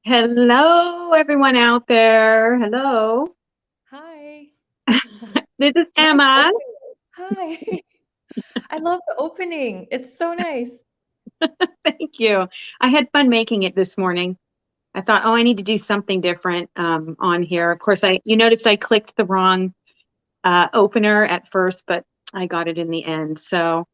Hello, everyone out there. Hello. Hi. This is Nice Emma. opening. Hi. I love the opening. It's so nice. Thank you. I had fun making it this morning. I thought, oh, I need to do something different on here. Of course, you noticed I clicked the wrong opener at first, but I got it in the end. So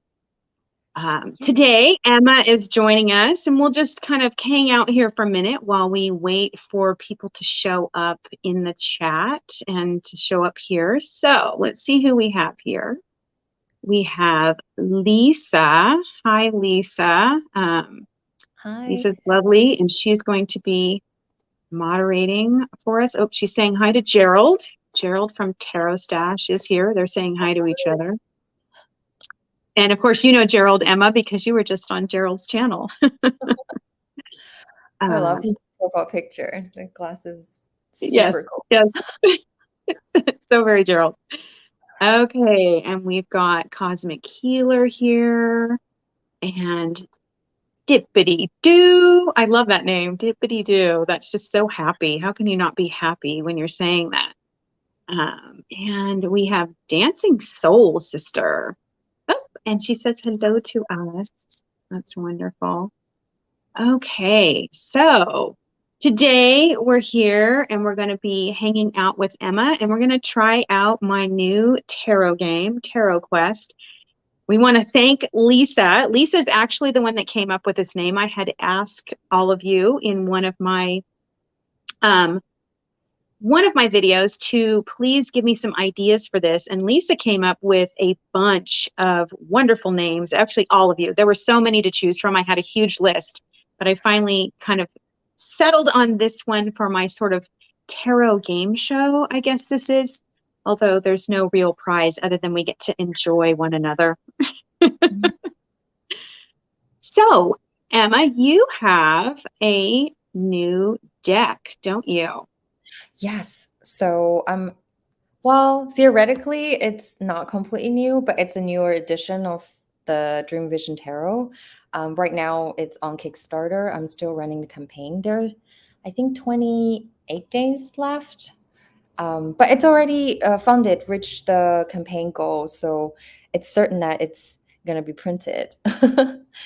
Yeah. today, Emma is joining us, and we'll just kind of hang out here for a minute while we wait for people to show up in the chat and to show up here. So let's see who we have here. We have Lisa. Hi, Lisa. Hi. Lisa's lovely, and she's going to be moderating for us. Oh, she's saying hi to Gerald. Gerald from Tarot Stash is here. They're saying hi to each other. And of course, you know Gerald, Emma, because you were just on Gerald's channel. I love his profile picture. The glasses, Yes, super cool. yes. So very Gerald. Okay, and we've got Cosmic Healer here and Dippity Doo. I love that name, Dippity Doo. That's just so happy. How can you not be happy when you're saying that? And we have Dancing Soul Sister. Oh, and she says hello to us. That's wonderful. Okay, so today we're here and we're going to be hanging out with Emma and we're going to try out my new tarot game, Tarot Quest. We want to thank Lisa. Lisa's actually the one that came up with this name. I had asked all of you in one of my videos to please give me some ideas for this. And Lisa came up with a bunch of wonderful names, actually all of you. There were so many to choose from. I had a huge list, but I finally kind of settled on this one for my sort of tarot game show, I guess this is. Although there's no real prize other than we get to enjoy one another. So, Emma, you have a new deck, don't you? Yes. So, well, theoretically, it's not completely new, but it's a newer edition of the Dream Vision Tarot. Right now, it's on Kickstarter. I'm still running the campaign. There, I think, 28 days left. But it's already funded, reached the campaign goal, so it's certain that it's gonna be printed.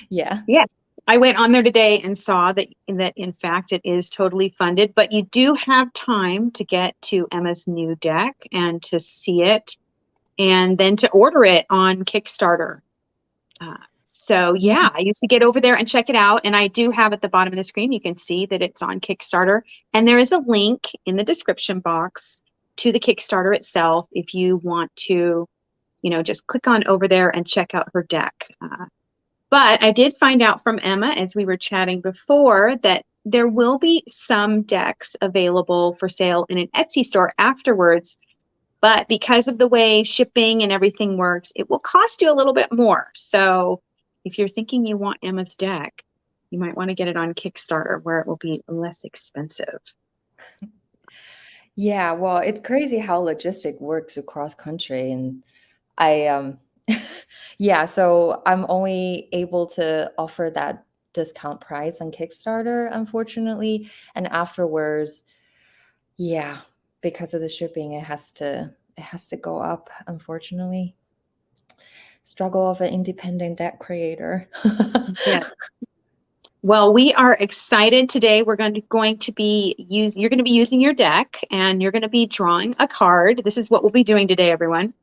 Yeah. Yes. I went on there today and saw that in fact it is totally funded, but you do have time to get to Emma's new deck and to see it and then to order it on Kickstarter. So yeah, I used to get over there and check it out. And I do have at the bottom of the screen, you can see that it's on Kickstarter. And there is a link in the description box to the Kickstarter itself if you want to, just click on over there and check out her deck. But I did find out from Emma as we were chatting before that there will be some decks available for sale in an Etsy store afterwards. But because of the way shipping and everything works, it will cost you a little bit more. So if you're thinking you want Emma's deck, you might want to get it on Kickstarter where it will be less expensive. Yeah, well, it's crazy how logistic works across country, and I yeah, so I'm only able to offer that discount price on Kickstarter, unfortunately, and afterwards, yeah, because of the shipping, it has to go up, unfortunately. Struggle of an independent deck creator. Yeah. Well, we are excited today. We're going to be you're going to be using your deck and you're going to be drawing a card. This is what we'll be doing today, everyone.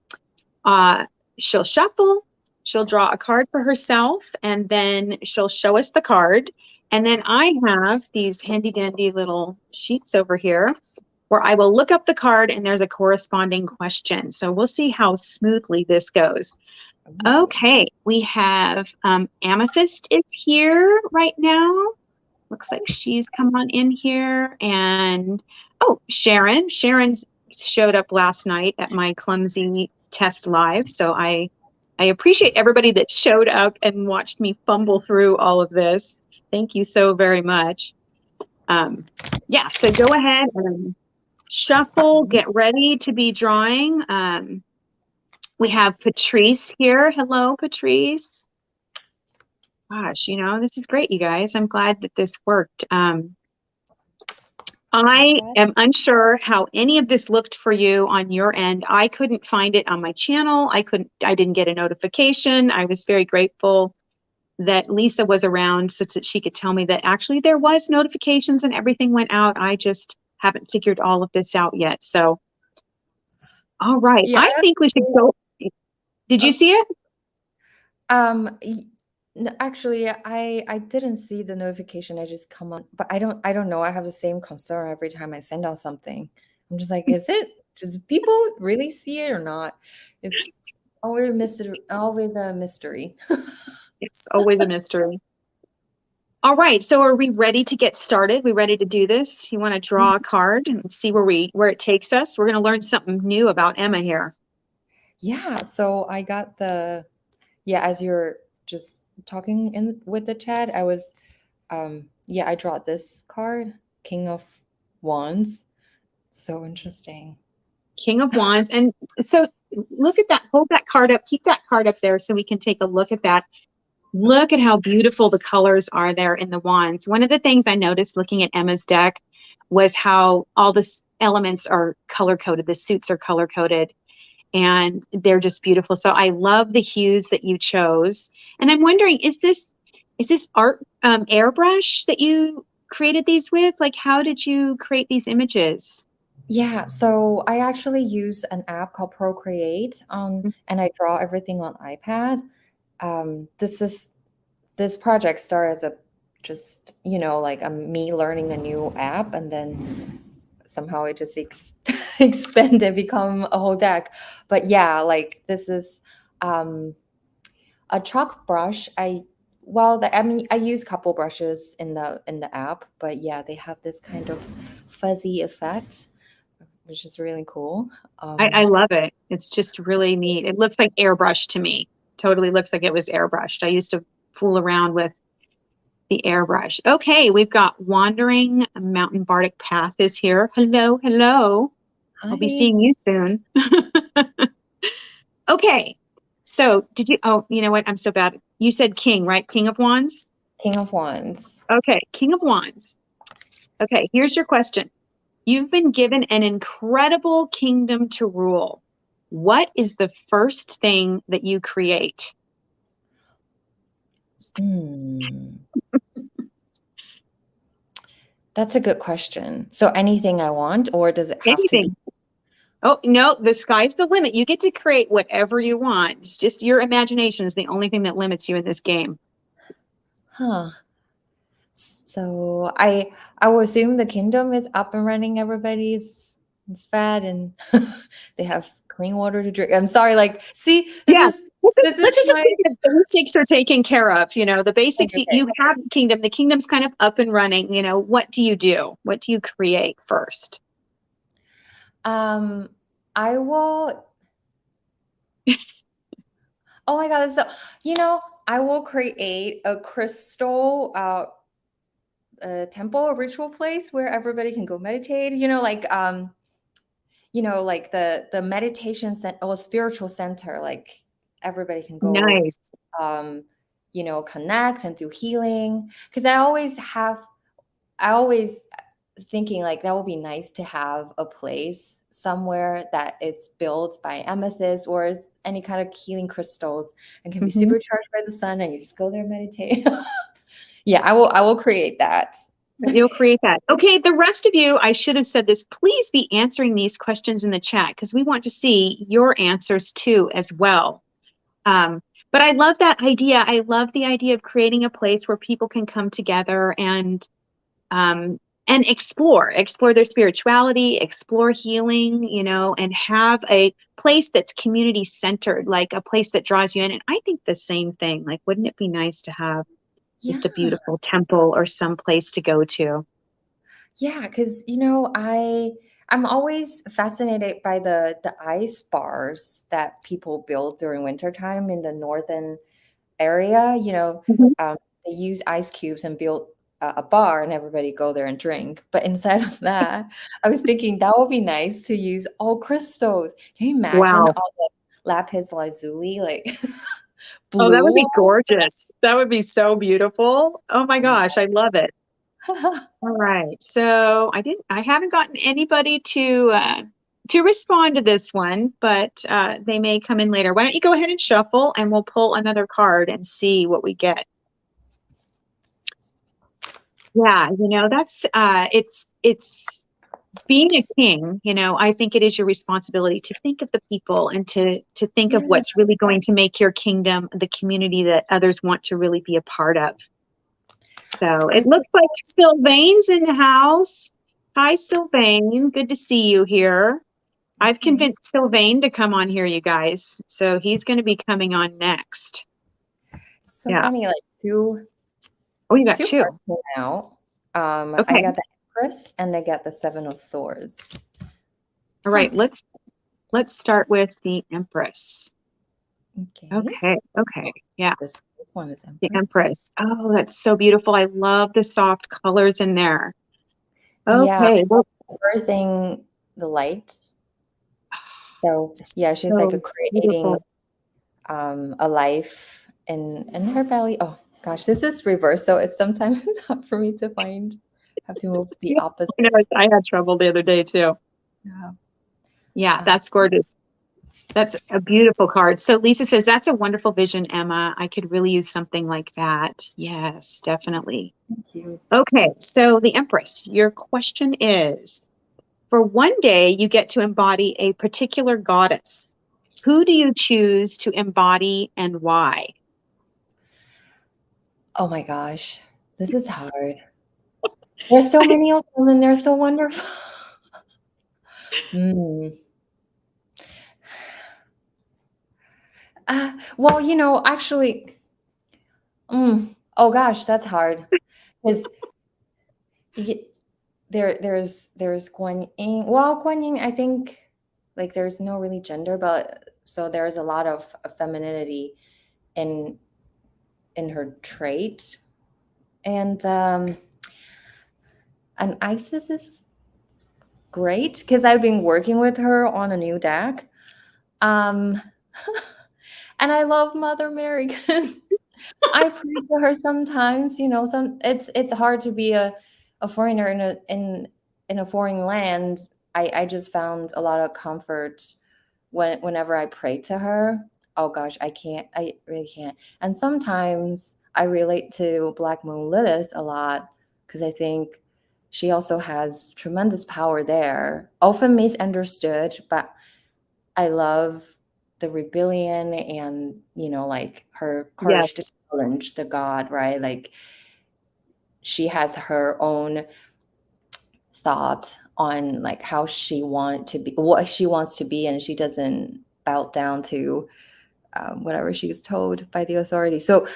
She'll shuffle, she'll draw a card for herself, and then she'll show us the card. And then I have these handy dandy little sheets over here where I will look up the card and there's a corresponding question. So we'll see how smoothly this goes. Okay, we have Amethyst is here right now. Looks like she's come on in here. And oh, Sharon's showed up last night at my clumsy test live. So I appreciate everybody that showed up and watched me fumble through all of this. Thank you so very much. Yeah, so go ahead and shuffle, get ready to be drawing. We have Patrice here. Hello, Patrice. Gosh, you know, this is great, you guys. I'm glad that this worked. I am unsure how any of this looked for you on your end. I couldn't find it on my channel. I didn't get a notification. I was very grateful that Lisa was around so that she could tell me that actually there was notifications and everything went out. I just haven't figured all of this out yet. So, all right. Yeah. I think we should go. Did you see it? No, actually, I didn't see the notification. I just come on, but I don't know. I have the same concern every time I send out something. I'm just like, does people really see it or not? It's always a mystery. It's always a mystery. All right, so are we ready to get started? We ready to do this? You want to draw a card and see where it takes us? We're going to learn something new about Emma here. Yeah, so I got as you're just talking with the chat, I was I draw this card, King of Wands. So interesting. King of Wands. And so look at that, hold that card up, keep that card up there so we can take a look at that. Look at how beautiful the colors are there in the wands. One of the things I noticed looking at Emma's deck was how all the elements are color-coded. The suits are color-coded and they're just beautiful. So I love the hues that you chose. And I'm wondering, is this art airbrush that you created these with? Like, how did you create these images? Yeah, so I actually use an app called Procreate, and I draw everything on iPad. This project started as just like me learning a new app, and then somehow it just expanded, become a whole deck. But yeah, like this is a chalk brush. I use couple brushes in the app, but yeah, they have this kind of fuzzy effect, which is really cool. I love it. It's just really neat. It looks like airbrush to me. Totally looks like it was airbrushed. I used to fool around with the airbrush. Okay, we've got Wandering Mountain Bardic Path is here. Hello, hello. Hi. I'll be seeing you soon. Okay, so you know what? I'm so bad. You said king, right? King of Wands? King of Wands. Okay, King of Wands. Okay, here's your question. You've been given an incredible kingdom to rule. What is the first thing that you create? That's a good question. So anything I want, or does it have to be? Oh, no, the sky's the limit. You get to create whatever you want. It's just your imagination is the only thing that limits you in this game. Huh. So I will assume the kingdom is up and running. Everybody's fed and they have clean water to drink. I'm sorry, like, see, let's just say the basics are taken care of. You know, the basics, okay. You have kingdom. The kingdom's kind of up and running. You know, what do you do? What do you create first? I will. Oh my God. So, I will create a crystal a temple, a ritual place where everybody can go meditate, like the meditation center or spiritual center, like everybody can go, nice. Connect and do healing. Because I always thinking like that would be nice to have a place somewhere that it's built by amethyst or any kind of healing crystals and can be supercharged by the sun, and you just go there and meditate. Yeah, I will create that. You'll create that. Okay, the rest of you, I should have said this, please be answering these questions in the chat because we want to see your answers too as well. But I love that idea. I love the idea of creating a place where people can come together and explore their spirituality, explore healing, and have a place that's community centered, like a place that draws you in. And I think the same thing. Like, wouldn't it be nice to have Yeah. just a beautiful temple or some place to go to. Yeah, because I'm always fascinated by the ice bars that people build during wintertime in the northern area. Mhm. They use ice cubes and build a bar, and everybody go there and drink. But instead of that, I was thinking that would be nice to use all crystals. Can you imagine Wow. all the lapis lazuli, like Oh, that would blue be gorgeous. That would be so beautiful. Oh my one? gosh, I love it. All right. So I haven't gotten anybody to respond to this one, but they may come in later. Why don't you go ahead and shuffle and we'll pull another card and see what we get. Yeah, that's it's being a king, I think it is your responsibility to think of the people and to think of Yeah. what's really going to make your kingdom the community that others want to really be a part of. So I it looks like Sylvain's in the house. Hi, Sylvain. Good to see you here. I've Okay. convinced Sylvain to come on here, you guys. So he's going to be coming on next. So Yeah. funny, like Oh, you got two two. cards came out. I Okay. got the Empress and I got the Seven of Swords. All Huh. right. Let's start with the Empress. Okay. Okay. Okay. Yeah. This one is The Empress. Empress. Oh, that's so beautiful. I love the soft colors in there. Yeah, Okay. Well, birthing the light. So yeah, she's like so creating beautiful. a life in her belly. Oh gosh, this is reverse, so it's sometimes hard for me to find. Have to move the Yeah. opposite. I know, I had trouble the other day too. Yeah. Yeah, Uh, that's gorgeous. That's a beautiful card. So Lisa says, that's a wonderful vision, Emma. I could really use something like that. Yes, definitely. thank you. Okay, so the Empress, your question is, for one day you get to embody a particular goddess. Who do you choose to embody and why? Oh my gosh, this is hard. There's so many of them, and they're so wonderful. Mm. Well, actually, oh gosh, that's hard because there's Guan Yin. Well, Guan Yin, I think like there's no really gender, but so there's a lot of femininity in her trait, and Isis is great because I've been working with her on a new deck. Um, and I love Mother Mary. I pray to her sometimes, it's hard to be a foreigner in a foreign land. I just found a lot of comfort whenever I pray to her. Oh gosh, I really can't. And sometimes I relate to Black Moon Lilith a lot because I think she also has tremendous power there. Often misunderstood, but I love the rebellion and like her courage to Yes. challenge the god, right? Like she has her own thought on like how she wanted to be, what she wants to be, and she doesn't bow down to whatever she was told by the authorities. So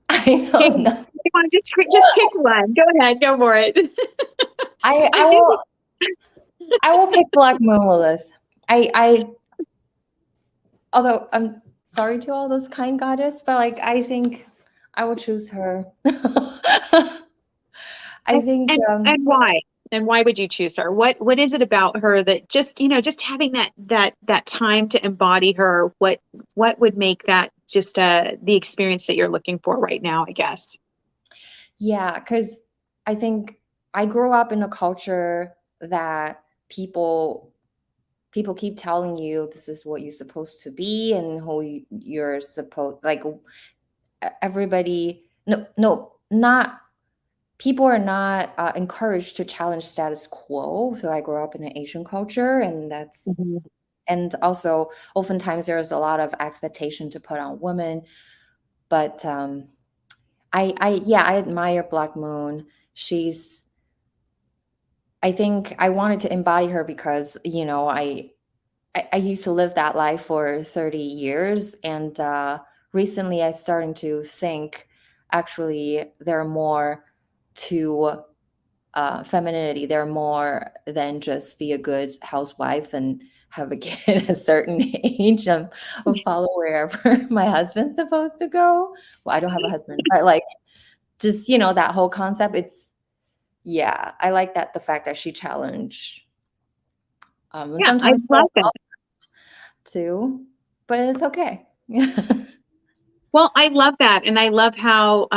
I Okay, don't you know. want to just pick one. Go ahead, go for it. I I I think will I will pick Black Moon Lilith. I although I'm sorry to all those kind goddess, but like I think I will choose her. I think and why? And why would you choose her? What is it about her that just having that time to embody her, what would make that just the experience that you're looking for right now, I guess. yeah, because I think I grew up in a culture that people keep telling you this is what you're supposed to be and who you're supposed like everybody no not people are not encouraged to challenge status quo. So I grew up in an Asian culture, and Mhm. and also oftentimes there's a lot of expectation to put on women. But I admire Black Moon. She's I think I wanted to embody her because I used to live that life for 30 years, and recently I started to think actually they're more to femininity. They're more than just be a good housewife and have a kid at a certain age and follow wherever my husband's supposed to go. Well, I don't have a husband, but like just, that whole concept. Yeah, I like that, the fact that she challenged. And Yeah, I sometimes love that. too, but it's okay. Well, I love that. And I love how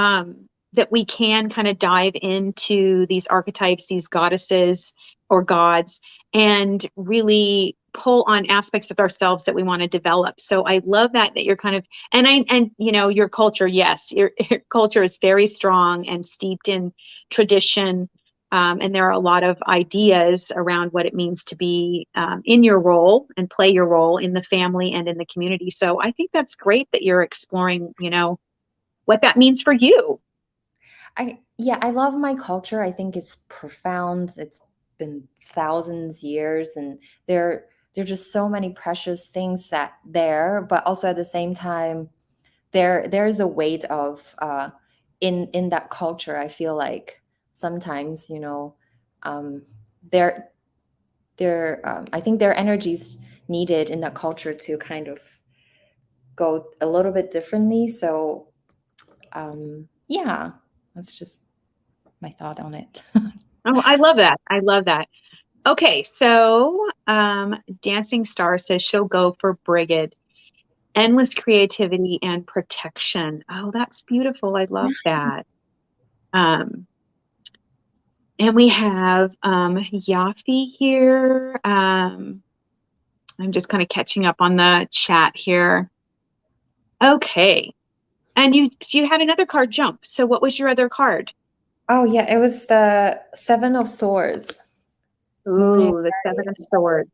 that we can kind of dive into these archetypes, these goddesses or gods, and really pull on aspects of ourselves that we want to develop. So I love that you're kind of, and your culture, yes, your culture is very strong and steeped in tradition. And there are a lot of ideas around what it means to be in your role and play your role in the family and in the community. So I think that's great that you're exploring, what that means for you. I love my culture. I think it's profound. It's been thousands years, and there are just so many precious things but also at the same time, there's a weight of in that culture. I feel like sometimes, um, there I think there are energies needed in that culture to kind of go a little bit differently. So yeah, that's just my thought on it. Oh, I love that. I love that. Okay, so Dancing Star says she'll go for Brigid. Endless creativity and protection. Oh, that's beautiful. I love that. Um, and we have Yafi here. I'm just kind of catching up on the chat here. Okay. And you had another card jump. So what was your other card? Oh yeah, it was the Seven of Swords. Ooh, the Seven of Swords.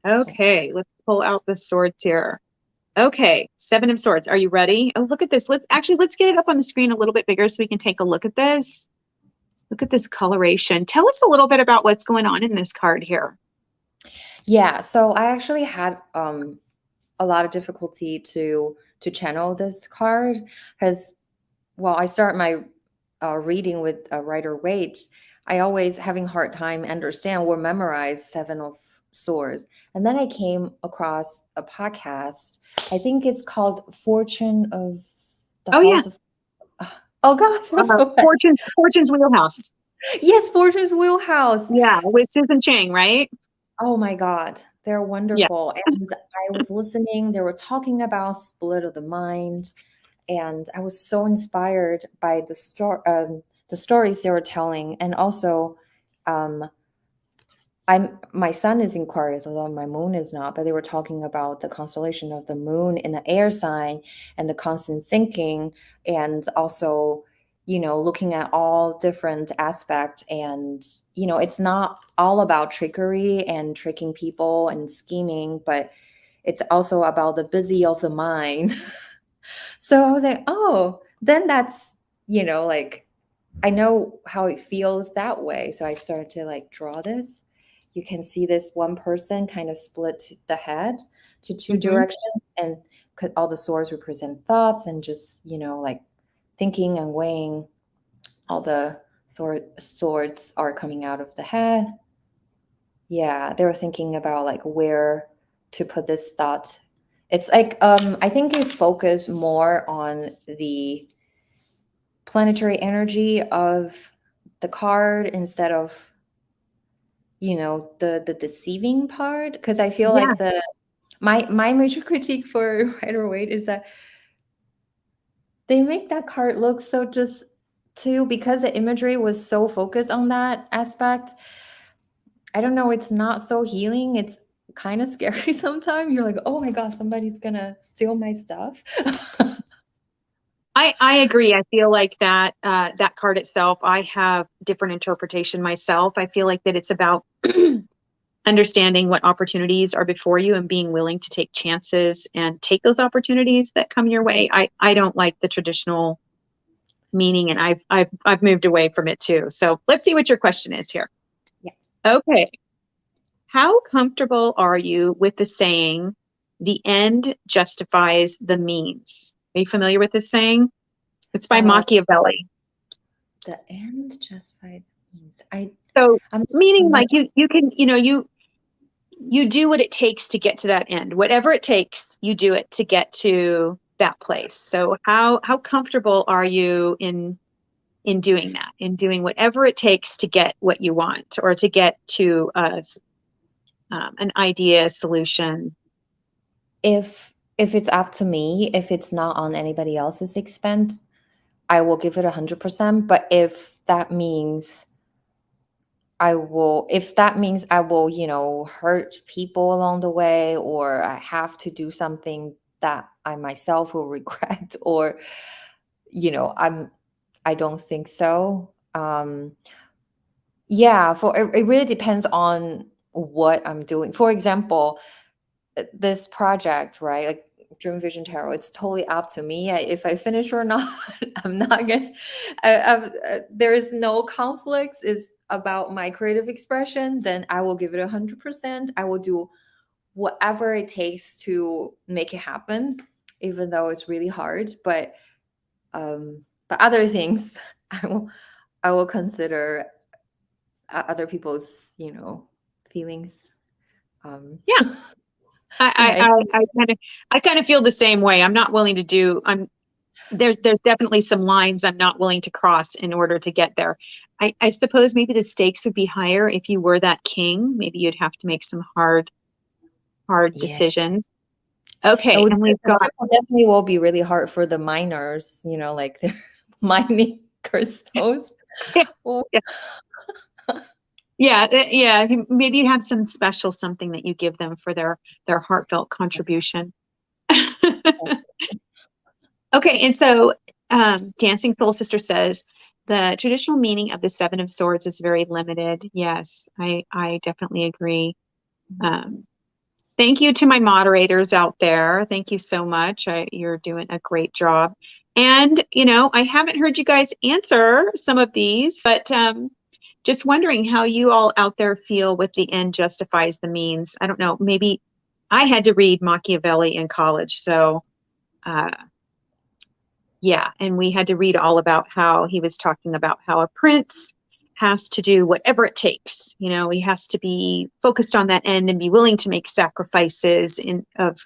Okay, let's pull out the swords here. Okay, Seven of Swords. Are you ready? Oh, look at this. Let's get it up on the screen a little bit bigger so we can take a look at this. Look at this coloration. Tell us a little bit about what's going on in this card here. Yeah, so I actually had a lot of difficulty to channel this card because, well, I start my reading with Rider Waite. I always having hard time understand or memorize Seven of Swords, and then I came across a podcast. I think it's called Fortune of the Oh yeah, House of. Oh gosh, Fortune's Wheelhouse. Yes, Fortune's Wheelhouse. Yeah, with Susan Chang, right? Oh my God, they're Yeah. wonderful. And I was listening, they were talking about split of the mind, and I was so inspired by the stories they were telling. And also, um, my sun is in Aquarius, although my moon is not, but they were talking about the constellation of the moon in the air sign and the constant thinking, and also, looking at all different aspects. And, it's not all about trickery and tricking people and scheming, but it's also about the busy of the mind. So I was like, oh, then that's, like, I know how it feels that way. So I started to like draw this. You can see this one person kind of split the head to two directions, and all the swords represent thoughts and just, like thinking and weighing. All the swords are coming out of the head. Yeah, they were thinking about like where to put this thought. It's like, I think it focused more on the planetary energy of the card instead of, the deceiving part. Because I feel Yeah. like my major critique for Rider Waite is that they make that card look so just too, because the imagery was so focused on that aspect. I don't know, it's not so healing. It's kind of scary sometimes. You're like, oh my God, somebody's gonna steal my stuff. I agree. I feel like that that card itself, I have different interpretation myself. I feel like that it's about understanding what opportunities are before you and being willing to take chances and take those opportunities that come your way. I don't like the traditional meaning, and I've moved away from it too. So let's see what your question is here. Yeah. Okay. How comfortable are you with the saying, the end justifies the means? Are you familiar with this saying? It's by Machiavelli. The end justified means. So I'm meaning like you can, you do what it takes to get to that end. Whatever it takes, you do it to get to that place. So how comfortable are you in doing that, in doing whatever it takes to get what you want, or to get to an idea, solution? If it's up to me, if it's not on anybody else's expense, I will give it 100%. But if that means I will, hurt people along the way, or I have to do something that I myself will regret, or, I don't think so. Yeah, it really depends on what I'm doing. For example, this project, right? Like Dream Vision Tarot, it's totally up to me if I finish or not. I'm not gonna. There is no conflicts. It's about my creative expression. Then I will give it 100%. I will do whatever it takes to make it happen, even though it's really hard. But other things, I will consider other people's, feelings. Yeah. I kind of feel the same way. I'm not willing to do, there's definitely some lines I'm not willing to cross in order to get there. I suppose maybe the stakes would be higher if you were that king. Maybe you'd have to make some hard decisions. Okay, and we've got definitely will be really hard for the miners, like they're mining crystals. Yeah. Maybe you have some special something that you give them for their heartfelt contribution. Okay, and so Dancing Soul Sister says the traditional meaning of the Seven of Swords is very limited. Yes, I definitely agree. Thank you to my moderators out there. Thank you so much. You're doing a great job. And, I haven't heard you guys answer some of these, but just wondering how you all out there feel with the end justifies the means. I don't know, maybe I had to read Machiavelli in college. So, yeah, and we had to read all about how he was talking about how a prince has to do whatever it takes. He has to be focused on that end and be willing to make sacrifices of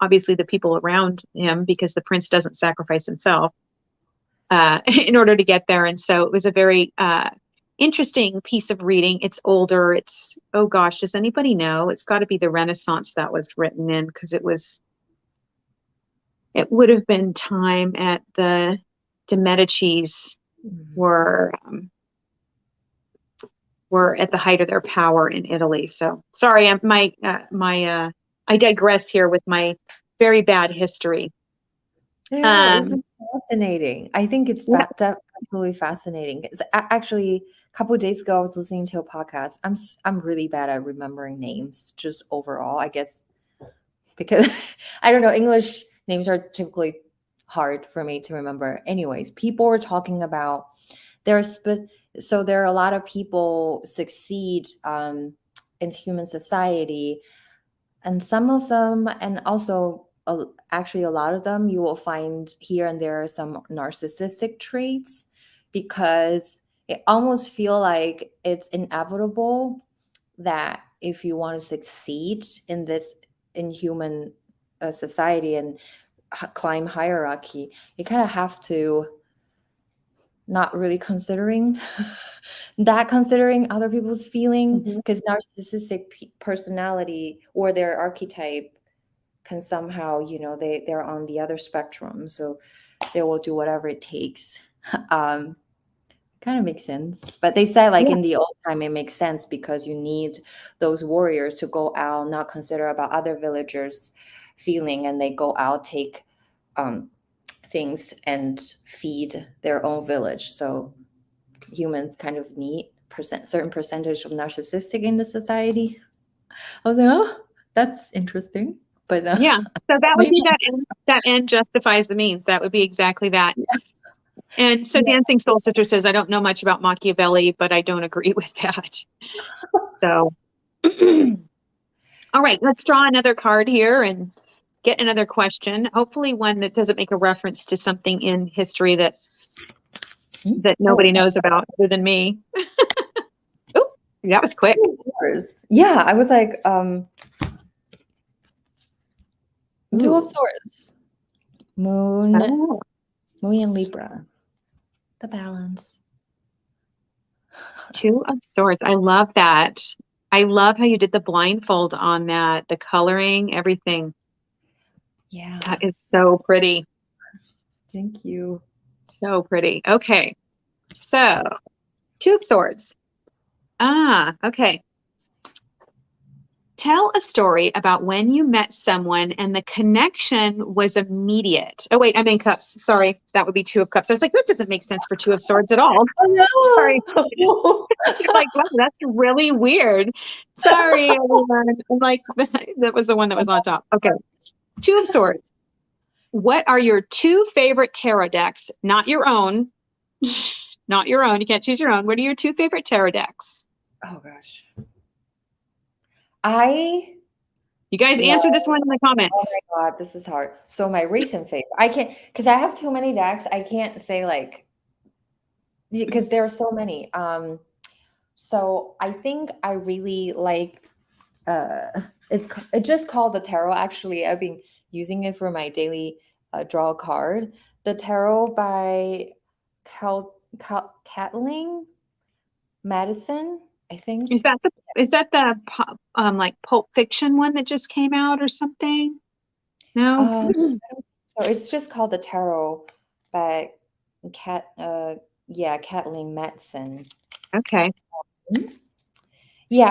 obviously the people around him, because the prince doesn't sacrifice himself in order to get there. And so it was a very interesting piece of reading. It's older. It's, oh gosh, does anybody know? It's got to be the Renaissance that was written in, because it would have been time at the Medicis were at the height of their power in Italy. So sorry, I digress here with my very bad history. It's fascinating. I think it's absolutely fascinating. Actually, a couple of days ago, I was listening to a podcast. I'm really bad at remembering names, just overall, I guess, because I don't know, English names are typically hard for me to remember. Anyways, people were talking about so there are a lot of people succeed in human society, and some of them, and also actually a lot of them, you will find here and there some narcissistic traits, because it almost feel like it's inevitable that if you want to succeed in human society and climb hierarchy, you kind of have to not really considering other people's feeling, because narcissistic personality or their archetype can somehow, they're on the other spectrum, so they will do whatever it takes. Kind of makes sense. But they say, like, in the old time, it makes sense because you need those warriors to go out, not consider about other villagers' feeling, and they go out, take things and feed their own village. So humans kind of need certain percentage of narcissistic in the society. I was like, oh, that's interesting. But yeah, so that would be that end justifies the means. That would be exactly that. Yes. And so Dancing Soul Sister says, I don't know much about Machiavelli, but I don't agree with that. So, all right, let's draw another card here. And get another question. Hopefully one that doesn't make a reference to something in history that nobody knows about other than me. Oh, that was quick. Yeah, I was like, Two of Ooh. Swords. Moon Oh, in Libra. The balance. Two of Swords. I love that. I love how you did the blindfold on that, the coloring, everything. Yeah. That is so pretty. Thank you. So pretty. Okay. So, Two of Swords. Okay. Tell a story about when you met someone and the connection was immediate. Oh, wait, I'm in cups. Sorry. That would be Two of Cups. I was like, that doesn't make sense for Two of Swords at all. Oh, Sorry. no. You're like, wow, that's really weird. Sorry, everyone. I'm like, that was the one that was on top. Okay. Two of Swords. What are your two favorite tarot decks? Not your own. Not your own. You can't choose your own. What are your two favorite tarot decks? Oh, gosh. You guys answer this one in the comments. Oh my God, this is hard. So my recent favorite, I can't, because I have too many decks. I can't say like, because there are so many. So I think I really like, it's just called the tarot. Actually, I've been using it for my daily draw card. The tarot by Kathleen Madison, I think. Is that the like Pulp Fiction one that just came out or something? No. So it's just called the tarot by Kathleen Madison. Okay. Yeah,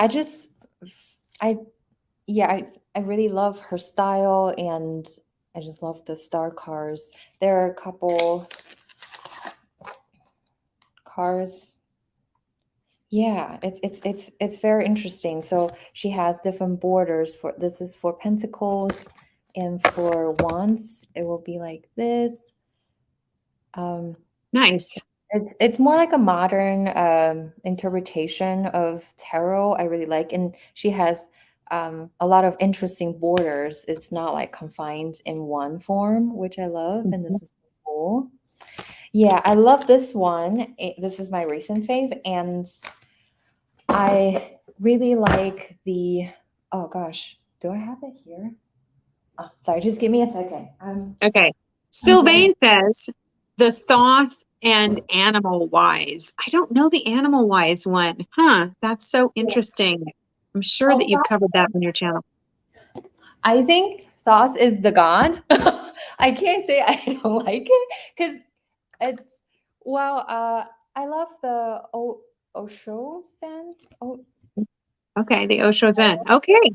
I really love her style, and I just love the star cards. There are a couple cards. Yeah, it's very interesting. So she has different borders for this is for pentacles, and for wands it will be like this. Nice. It's more like a modern interpretation of tarot. I really like, and she has a lot of interesting borders. It's not like confined in one form, which I love, and this is cool. Yeah, I love this one. This is my recent fave, and I really like the. Oh gosh, do I have it here? Oh, sorry, just give me a second. Okay. Sylvain says the Thoth and Animal Wise. I don't know the Animal Wise one. Huh. That's so interesting. I'm sure that you've covered that on your channel. I think sauce is the god. I can't say I don't like it because it's I love the Osho scent. Oh, Okay, the Osho Zen. Okay.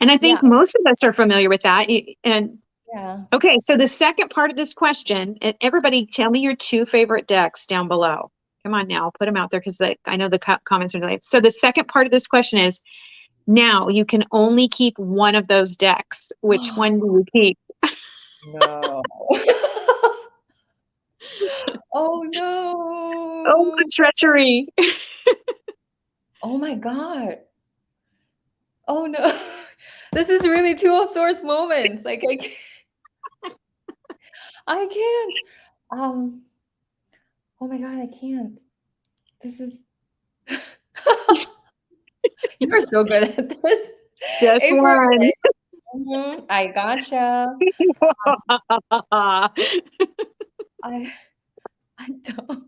And I think yeah, most of us are familiar with that. And yeah. okay, so the second part of this question, and everybody tell me your two favorite decks down below. Come on now, put them out there because I know the comments are delayed. So the second part of this question is, now you can only keep one of those decks. Which one do you keep? No. Oh Oh, no. treachery. Oh my God. Oh no. This is really Two of Swords moments. Like I can't. Oh my God, I can't. This is You're so good at this. Just April. one. I gotcha. I don't.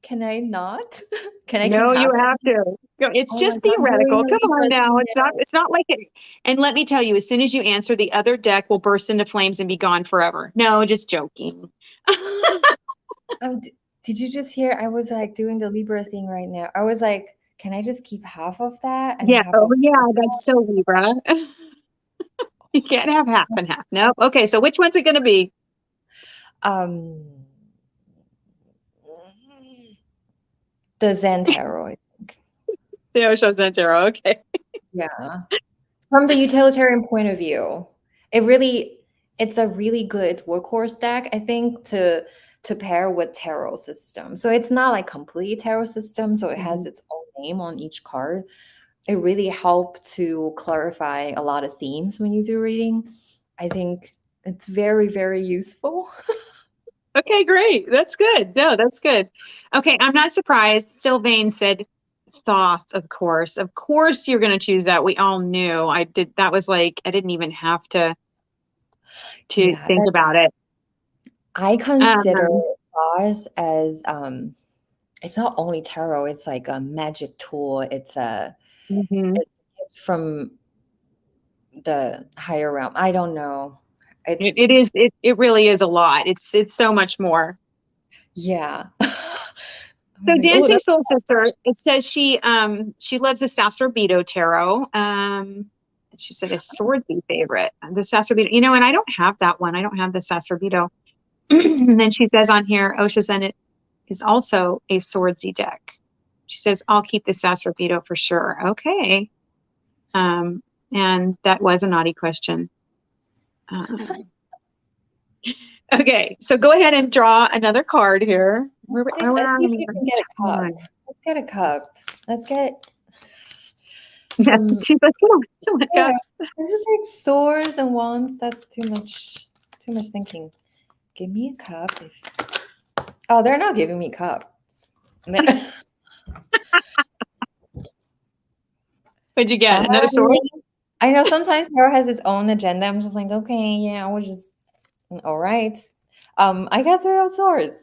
Can I not? Can I keep No, you half? have to. It's Oh my just God, I'm doing theoretical. the Come on Libra now. thing It's not like it. And let me tell you, as soon as you answer, the other deck will burst into flames and be gone forever. No, just joking. Oh, did you just hear? I was like doing the Libra thing right now. I was like, can I just keep half of that and Yeah. have Oh, yeah. That's so Libra. You can't have half and half. Nope. Okay. So which one's it going to be? um the Zen Tarot, I think. The Osho Zentaro. Okay. Yeah. From the utilitarian point of view, it's a really good workhorse deck, I think, to pair with tarot system. So it's not like complete tarot system, so it has its own name on each card. It really helped to clarify a lot of themes when you do reading. I think it's very, very useful. Okay, great. That's good. No, that's good. Okay, I'm not surprised. Sylvain said Thoth, of course. Of course you're going to choose that. We all knew. I did. That was like, I didn't even have to Yeah, think about it. I consider Um, Oz as it's not only tarot, it's like a magic tool. mhm. It's from the higher realm. I don't know. It's It is, it really is a lot. It's so much more. yeah. I So was like, oh, Dancing that's Soul Sister, it says she loves the Sassorbedo tarot. She said a swordsy favorite. The Sassorbedo, and I don't have that one. I don't have the Sassorbedo. And then she says on here, Osha Zen is also a swordsy deck. She says, I'll keep the Sassorbedo for sure. Okay. Um, and that was a naughty question. Okay, so go ahead and draw another card here. Where okay. are Let's see if we? you can get a cup. Let's get a cup. Let's get Yeah, some. she's like, come on, Yeah, cups. I just like swords and wands. That's too much. Too much thinking. Give me a cup. Oh, they're not giving me cups. What'd you get? Another sword? Sorry. I know sometimes tarot has its own agenda. I'm just like, okay, yeah, we'll just all right. I got three of swords.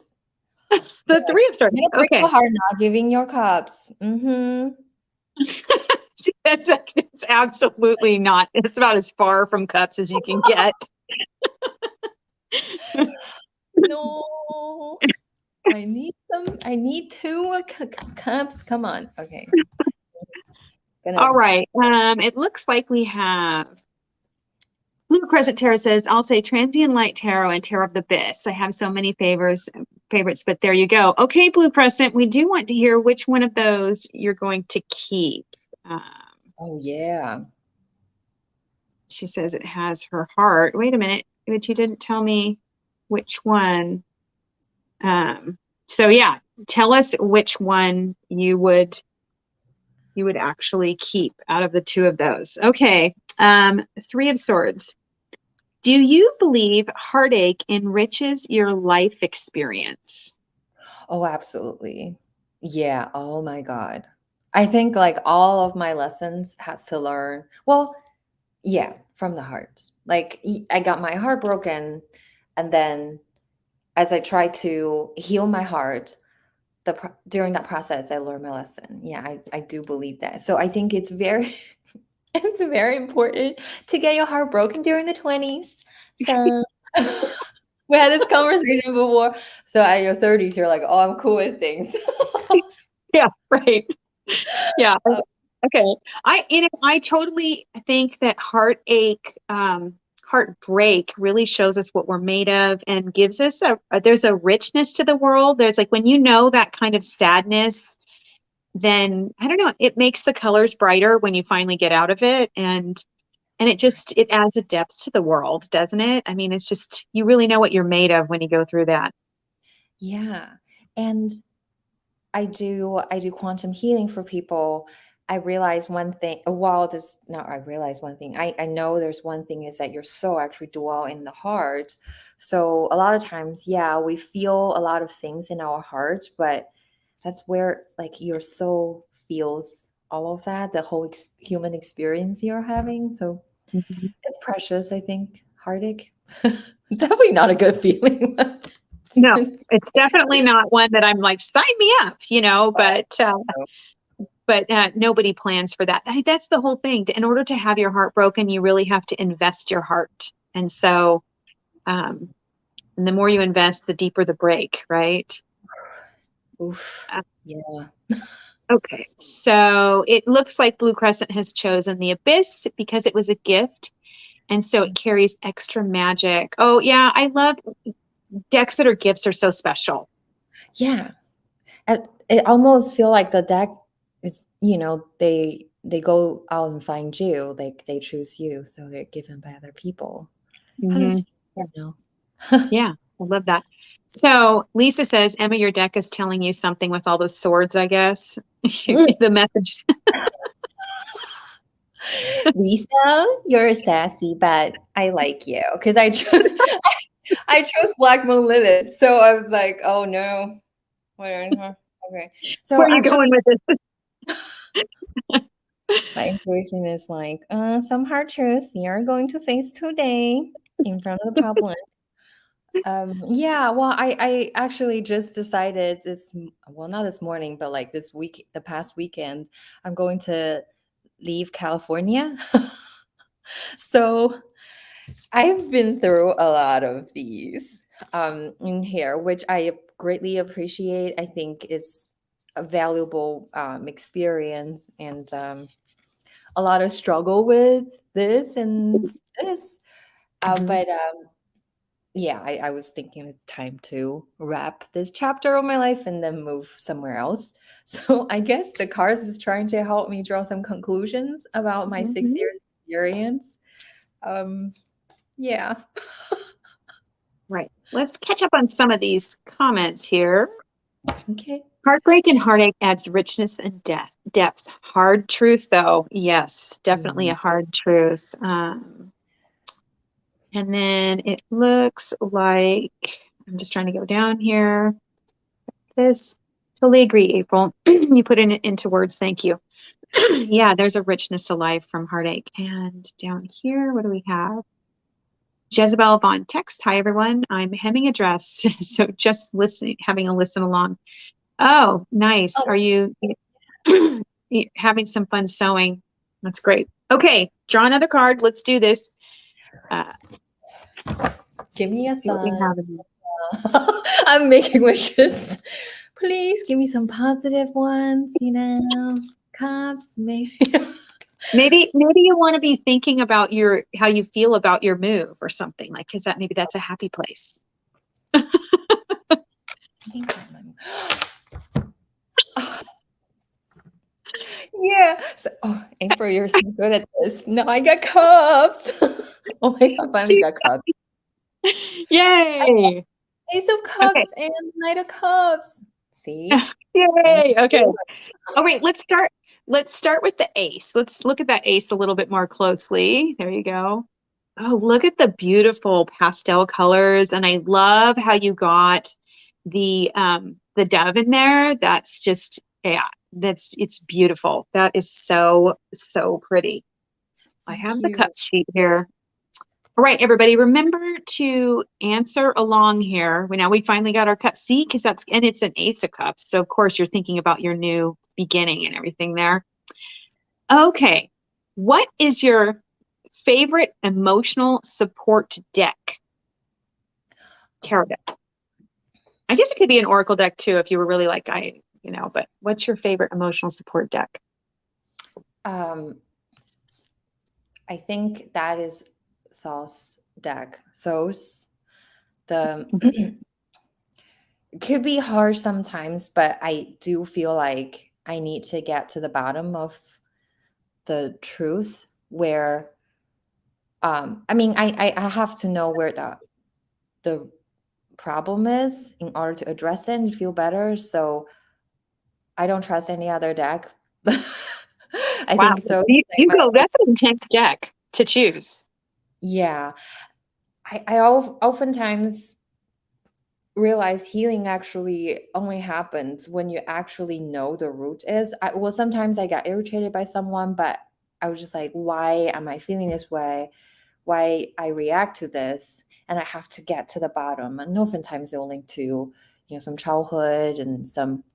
The three of swords. You're gonna break Okay. your heart not giving your cups. Mm-hmm. That's absolutely not. It's about as far from cups as you can get. No. I need some. I need two cups. Come on. Okay. All right. It looks like we have Blue Crescent Tarot says, I'll say Transient Light Tarot and Tarot of the Abyss. I have so many favorites, but there you go. Okay, Blue Crescent, we do want to hear which one of those you're going to keep. Oh yeah. She says it has her heart. Wait a minute, but you didn't tell me which one. So yeah, tell us which one you would actually keep out of the two of those. Okay, Three of Swords. Do you believe heartache enriches your life experience? Oh, absolutely. Yeah. Oh my God. I think like all of my lessons has to learn. Well, yeah, from the heart. Like I got my heart broken, and then as I try to heal my heart, during that process, I learned my lesson. Yeah, I do believe that. So I think it's very it's very important to get your heart broken during the 20s. So we had this conversation before. So at your 30s, you're like, oh, I'm cool with things. Yeah, right. Yeah. Okay. I totally think that heartbreak really shows us what we're made of and gives us there's a richness to the world. There's like when you know that kind of sadness, then I don't know, it makes the colors brighter when you finally get out of it. And it adds a depth to the world, doesn't it? I mean, it's just you really know what you're made of when you go through that. Yeah. And I do quantum healing for people. I realize one thing, well, there's not, I realize one thing. I know there's one thing is that your soul actually dwell in the heart. So a lot of times, yeah, we feel a lot of things in our hearts, but that's where like your soul feels all of that, the whole human experience you're having. So Mhm. it's precious, I think. Heartache. Definitely not a good feeling. No, it's definitely not one that I'm like, sign me up, but nobody plans for that. That's the whole thing. In order to have your heart broken, you really have to invest your heart. And so, and the more you invest, the deeper the break, right? Oof. Uh, Yeah. okay. So it looks like Blue Crescent has chosen the Abyss because it was a gift. And so it carries extra magic. Oh, yeah. I love decks that are gifts are so special. Yeah. It almost feel like the deck is, they go out and find you, like they choose you, so they're given by other people. How does Mhm. you know? Yeah, I love that. So Lisa says, Emma, your deck is telling you something with all those swords, I guess. Mm. The message. Lisa, you're sassy, but I like you because I chose I chose Black Moon Lilith. So I was like, oh no. Okay. So Where are you going actually, with this? my intuition is like, some hard truths you're going to face today in front of the public. Yeah, well, I actually just decided well, not this morning, but like this week, the past weekend, I'm going to leave California. So I've been through a lot of these in here, which I greatly appreciate. I think is a valuable experience and a lot of struggle with this and this. But yeah, I was thinking it's time to wrap this chapter of my life and then move somewhere else. So I guess the cards is trying to help me draw some conclusions about my 6 years experience. Yeah. Right. Let's catch up on some of these comments here. Okay. Heartbreak and heartache adds richness and depth. Hard truth, though. Yes, definitely a hard truth. And then it looks like, I'm just trying to go down here. This, totally agree, April. You put it into words. Thank you. Yeah, there's a richness to life from heartache. And down here, what do we have? Jezebel Von text. Hi, everyone. I'm hemming a dress. So just listening, having a listen along. Oh, nice. Oh. Are you having some fun sewing? That's great. Okay, draw another card. Let's do this. Give me a See what we sign. have in here. I'm making wishes. Please give me some positive ones, cups, maybe. Maybe you want to be thinking about how you feel about your move or something, like, because maybe that's a happy place. Yeah. So, April, you're so good at this. No, I got cups. Oh my God, finally got cups. Yay! Ace of Cups and Knight of Cups. See? Yay! Okay. Oh wait, let's start with the ace. Let's look at that ace a little bit more closely. There you go. Oh, look at the beautiful pastel colors. And I love how you got the dove in there. That's just, yeah, it's beautiful. That is so pretty. I have the cut sheet here. All right, everybody, remember to answer along here. Now we finally got our cup C because it's an ace of cups. So of course you're thinking about your new beginning and everything there. Okay, what is your favorite emotional support deck? Tarot deck. I guess it could be an oracle deck too if you were really like but what's your favorite emotional support deck? I think that is Sauce deck. Sauce. It could be harsh sometimes, but I do feel like I need to get to the bottom of the truth where I have to know where the problem is in order to address it and feel better. So I don't trust any other deck. I Wow, think so. that's an intense deck to choose. Yeah. I oftentimes realize healing actually only happens when you actually know the root is. Sometimes I got irritated by someone, but I was just like, why am I feeling this way? Why I react to this? And I have to get to the bottom. And oftentimes they'll link to, some childhood and some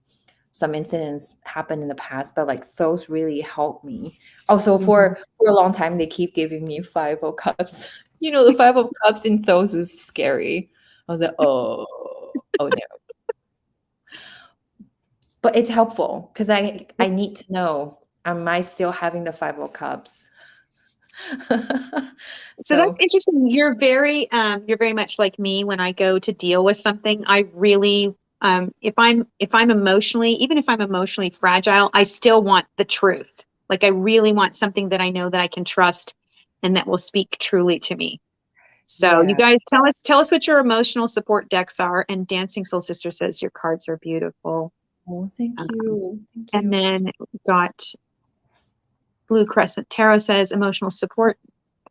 incidents happened in the past, but like those really helped me. Also, for a long time, they keep giving me Five of Cups. The Five of Cups in those was scary. I was like, oh no. But it's helpful because I need to know, am I still having the Five of Cups? So that's interesting. You're very much like me when I go to deal with something. I really if I'm emotionally, even if I'm emotionally fragile, I still want the truth. Like I really want something that I know that I can trust and that will speak truly to me. So you guys tell us what your emotional support decks are. And Dancing Soul Sister says your cards are beautiful. Oh, thank you. And then we've got Blue Crescent Tarot says emotional support.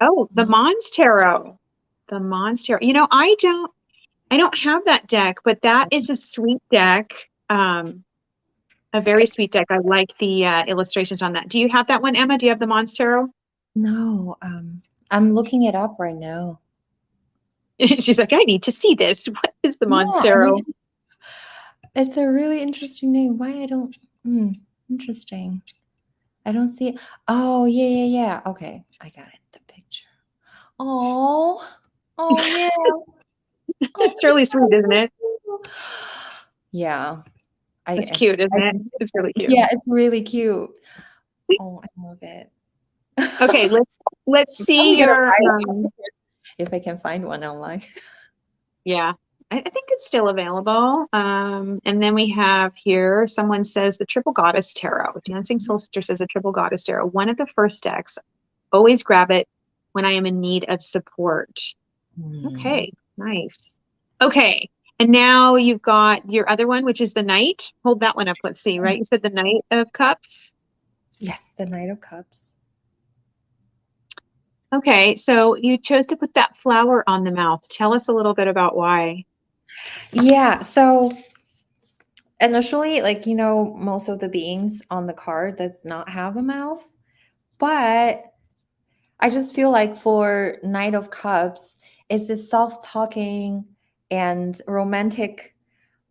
Oh, the Mons Tarot. The Mons Tarot. You know, I don't have that deck, but that is a sweet deck. A very sweet deck. I like the illustrations on that. Do you have that one, Emma? Do you have the Mons Tarot? No, I'm looking it up right now. She's like, I need to see this. What is the Mons Tarot? It's a really interesting name. Why I don't interesting. I don't see it. Oh, yeah. Okay, I got it. The picture. Oh yeah. It's really sweet, isn't it? Yeah. It's cute, isn't it? It's really cute. Yeah, it's really cute. Oh, I love it. Okay, let's see your if I can find one online. Yeah, I think it's still available. And then we have here, someone says the Triple Goddess Tarot. Dancing Soul Sister says a Triple Goddess Tarot. One of the first decks. Always grab it when I am in need of support. Okay, nice. Okay, and now you've got your other one, which is the Knight. Hold that one up. Let's see, right? You said the Knight of Cups? Yes, the Knight of Cups. Okay, so you chose to put that flower on the mouth. Tell us a little bit about why. Yeah, so initially, like, you know, most of the beings on the card does not have a mouth, but I just feel like for Knight of Cups, it's this soft-talking and romantic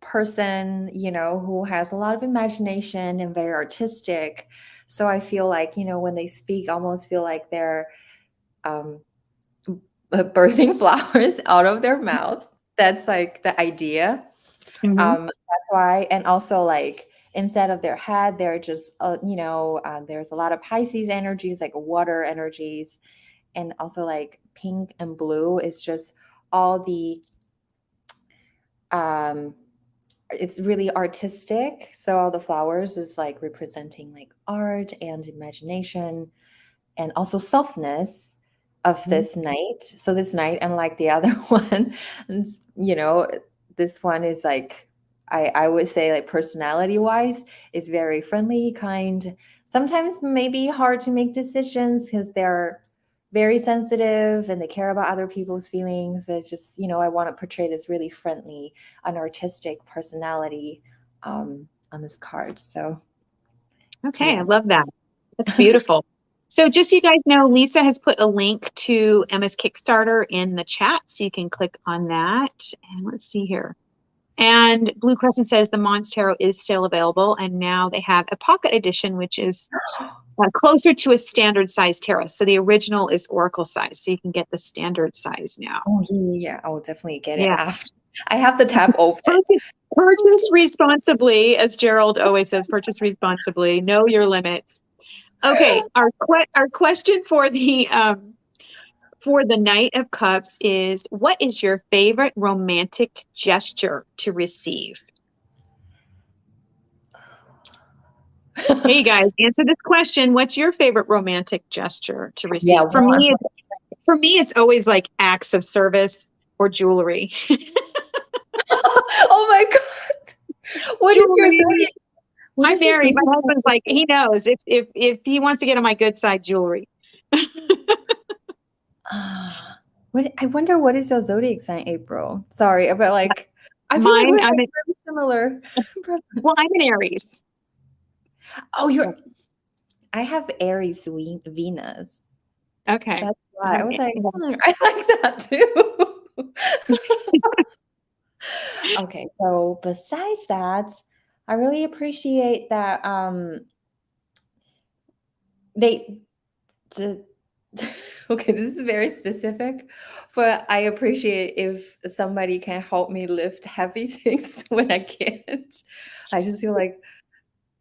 person, you know, who has a lot of imagination and very artistic. So I feel like, you know, when they speak, I almost feel like they're birthing flowers out of their mouth. That's like the idea. That's why. And also, like, instead of their head, they're just, you know, there's a lot of Pisces energies, like water energies. And also, like, pink and blue is just all the, it's really artistic. So all the flowers is like representing like art and imagination and also softness of this Knight. So this Knight, unlike the other one, you know, this one is like, I would say, like, personality wise is very friendly, kind, sometimes maybe hard to make decisions because they're very sensitive and they care about other people's feelings. But it's just, you know, I want to portray this really friendly and artistic personality on this card. So okay, yeah. I love that. That's beautiful. So just so you guys know, Lisa has put a link to Emma's Kickstarter in the chat, so you can click on that. And let's see here. And Blue Crescent says the Mons Tarot is still available, and now they have a pocket edition, which is closer to a standard size tarot. So the original is Oracle size, so you can get the standard size now. Oh yeah, I will definitely get it after. I have the tab open. Purchase responsibly, as Gerald always says. Purchase responsibly. Know your limits. Okay, our question for the Knight of Cups is, what is your favorite romantic gesture to receive? Hey, you guys, answer this question. What's your favorite romantic gesture to receive? Yeah, for me, it's always like acts of service or jewelry. Oh my God. What jewelry. Is your zodiac? I'm married. My husband's like, he knows if he wants to get on my good side, jewelry. I wonder what is your zodiac sign, April? Sorry, but like, I feel like we're very similar. Well, I'm an Aries. Oh, I have Aries Venus. Okay. That's why I was like, I like that too. Okay, so besides that, I really appreciate that okay, this is very specific, but I appreciate if somebody can help me lift heavy things when I can't. I just feel like